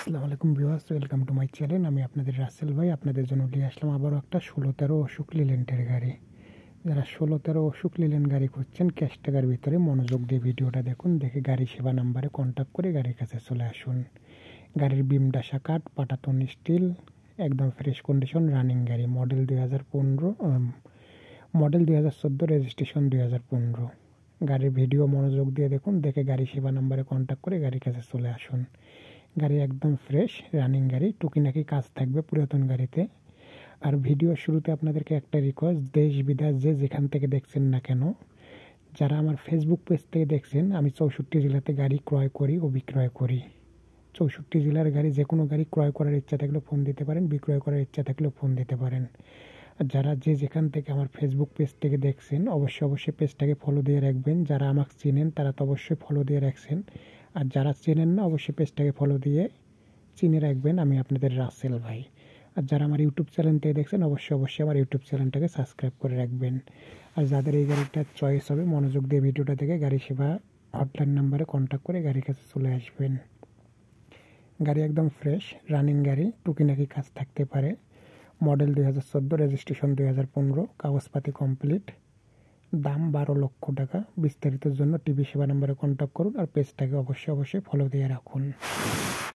আসসালামু আলাইকুম viewers, welcome to my channel. আমি আপনাদের রাসেল ভাই আপনাদের জন্য নিয়ে আসলাম আবারও একটা 16-13 অশোক লিল্যান্ডের গাড়ি। যারা 16-13 অশোক লিল্যান্ড গাড়ি খুঁজছেন ক্যাশ টাকার ভিতরে মনোযোগ দিয়ে ভিডিওটা দেখুন, দেখে গাড়ি সেবা নাম্বারে কন্ট্যাক্ট করে গাড়ির কাছে চলে আসুন। গাড়ির বিম ডাসা কাঠ, পাটাতন স্টিল, একদম ফ্রেশ কন্ডিশন, রানিং গাড়ি, মডেল 2015, মডেল 2014, রেজিস্ট্রেশন 2015। গাড়ির ভিডিও মনোযোগ দিয়ে দেখুন, দেখে গাড়ি সেবা নাম্বারে কন্ট্যাক্ট করে গাড়ির কাছে চলে আসুন। গাড়ি একদম ফ্রেশ রানিং গাড়ি, টুকিনাকি কাজ থাকবে পুরাতন গাড়িতে। আর ভিডিও শুরুতে আপনাদেরকে একটা রিকোয়েস্ট, দেশ বিদেশ যে যেখান থেকে দেখছেন না কেন, যারা আমার ফেসবুক পেজ থেকে দেখছেন, আমি 64 জেলাতে গাড়ি ক্রয় করি ও বিক্রয় করি। 64 জেলার গাড়ি, যে কোনো গাড়ি ক্রয় করার ইচ্ছা থাকলেও ফোন দিতে পারেন, বিক্রয় করার ইচ্ছা থাকলেও ফোন দিতে পারেন। আর যারা যে যেখান থেকে আমার ফেসবুক পেজ থেকে দেখছেন অবশ্যই পেজটাকে ফলো দিয়ে রাখবেন। যারা আমাকে চেনেন তারা তো অবশ্যই ফলো দিয়ে রাখছেন, আর যারা চেনেন না অবশ্যই পেজটাকে ফলো দিয়ে চিনে রাখবেন। আমি আপনাদের রাসেল ভাই। আর যারা আমার ইউটিউব চ্যানেল থেকে দেখছেন অবশ্যই আমার ইউটিউব চ্যানেলটাকে সাবস্ক্রাইব করে রাখবেন। আর যাদের এই গাড়িটা চয়েস হবে মনোযোগ দিয়ে ভিডিওটা দেখে গাড়ি সেবা হটলাইন নাম্বারে কন্ট্যাক্ট করে গাড়ির কাছে চলে আসবেন। গাড়ি একদম ফ্রেশ রানিং গাড়ি, টুকিনাকি কাজ থাকতে পারে। মডেল 2014, রেজিস্ট্রেশন 2015, কাগজপাতি কমপ্লিট। দাম 12 লক্ষ টাকা। বিস্তারিতের জন্য টিভি সেবা নাম্বারে কন্ট্যাক্ট করুন আর পেজটাকে অবশ্যই ফলো দিয়ে রাখুন।